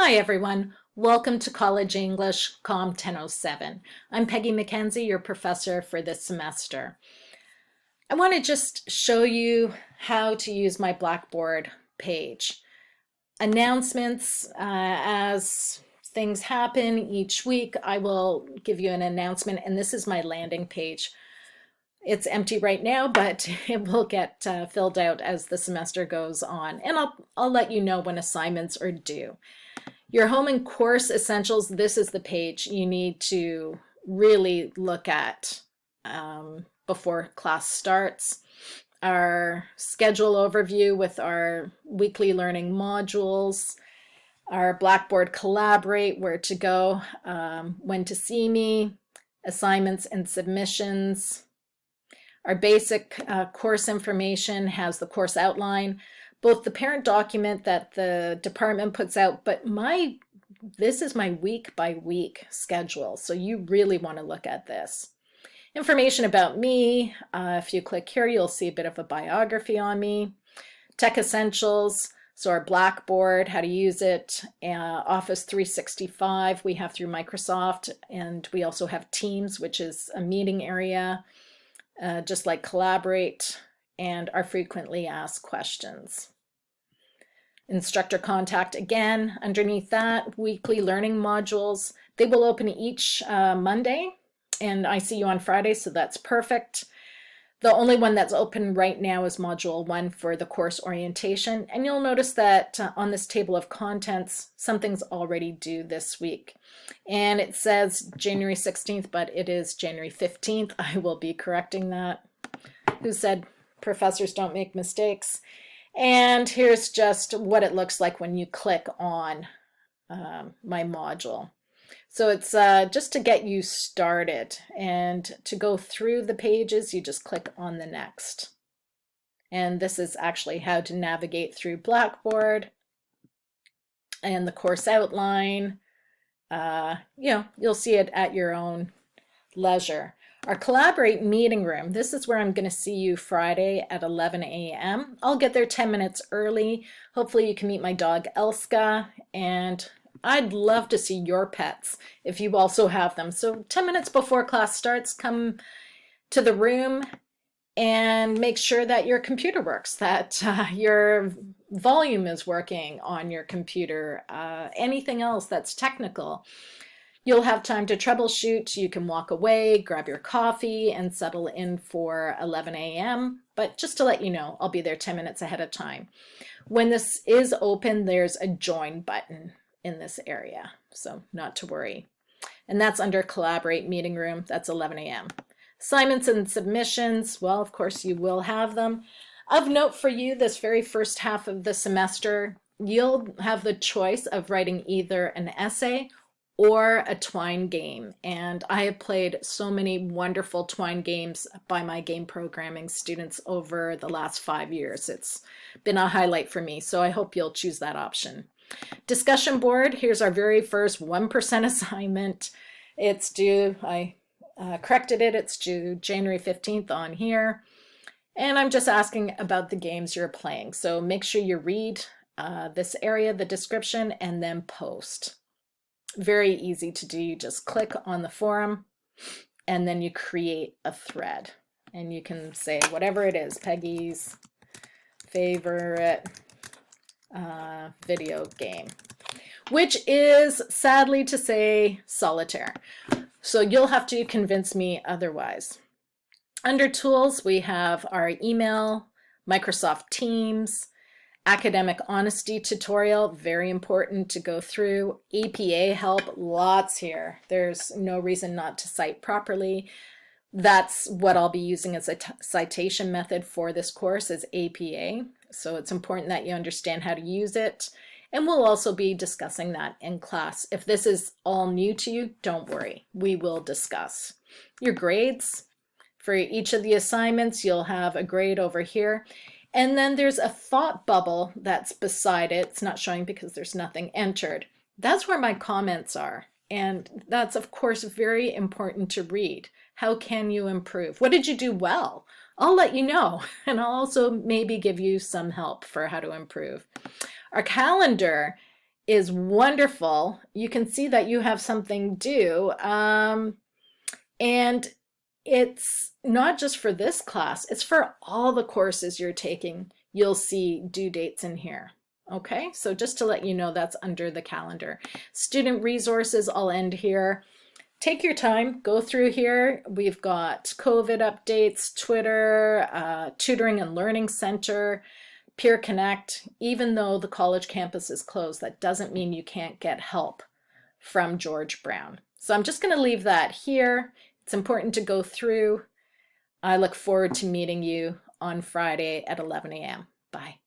Hi everyone, welcome to College English COM 1007. I'm Peggy McKenzie, your professor for this semester. I want to just show you how to use my Blackboard page. Announcements, as things happen each week, I will give you an announcement, and this is my landing page. It's empty right now, but it will get filled out as the semester goes on, and I'll let you know when assignments are due. Your home and course essentials, this is the page you need to really look at before class starts. Our schedule overview with our weekly learning modules, our Blackboard Collaborate, where to go, when to see me, assignments and submissions. Our basic course information has the course outline, both the parent document that the department puts out, but this is my week by week schedule, so you really want to look at this. Information about me, if you click here, you'll see a bit of a biography on me. Tech essentials, so our Blackboard, how to use it, Office 365 we have through Microsoft, and we also have Teams, which is a meeting area, just like Collaborate, and our frequently asked questions. Instructor contact, again, underneath that, weekly learning modules. They will open each Monday, and I see you on Friday, so that's perfect. The only one that's open right now is Module 1 for the course orientation, and you'll notice that on this table of contents, something's already due this week. And it says January 16th, but it is January 15th. I will be correcting that. Who said professors don't make mistakes? And here's just what it looks like when you click on my module. So it's just to get you started, and to go through the pages, you just click on the next. And this is actually how to navigate through Blackboard and the course outline. You'll see it at your own leisure. Our Collaborate meeting room, this is where I'm going to see you Friday at 11 a.m. I'll get there 10 minutes early. Hopefully you can meet my dog Elska, and I'd love to see your pets if you also have them. So 10 minutes before class starts, come to the room and make sure that your computer works, that your volume is working on your computer, anything else that's technical. You'll have time to troubleshoot. You can walk away, grab your coffee, and settle in for 11 a.m. But just to let you know, I'll be there 10 minutes ahead of time. When this is open, there's a join button in this area, so not to worry. And that's under Collaborate meeting room. That's 11 a.m. Assignments and submissions, well, of course you will have them. Of note for you, this very first half of the semester, you'll have the choice of writing either an essay or a twine game. And I have played so many wonderful twine games by my game programming students over the last 5 years. It's been a highlight for me, so I hope you'll choose that option. Discussion board, here's our very first 1% assignment. It's due, I corrected it, it's due January 15th on here. And I'm just asking about the games you're playing. So make sure you read this area, the description, and then post. Very easy to do. You just click on the forum and then you create a thread. And you can say whatever it is, Peggy's favorite video game, which is, sadly to say, solitaire. So you'll have to convince me otherwise. Under tools, we have our email, Microsoft Teams, academic honesty tutorial, very important to go through. APA help, lots here. There's no reason not to cite properly. That's what I'll be using as a citation method for this course, is APA. So it's important that you understand how to use it. And we'll also be discussing that in class. If this is all new to you, don't worry, we will discuss. Your grades, for each of the assignments, you'll have a grade over here. And then there's a thought bubble that's beside it. It's not showing because there's nothing entered. That's where my comments are. And that's, of course, very important to read. How can you improve? What did you do well? I'll let you know. And I'll also maybe give you some help for how to improve. Our calendar is wonderful. You can see that you have something due. And it's not just for this class, it's for all the courses you're taking. You'll see due dates in here. Okay, so just to let you know, that's under the calendar. Student resources, I'll end here. Take your time, go through here. We've got COVID updates, Twitter, Tutoring and Learning Center, Peer Connect. Even though the college campus is closed, that doesn't mean you can't get help from George Brown. So I'm just going to leave that here. It's important to go through. I look forward to meeting you on Friday at 11 a.m. Bye.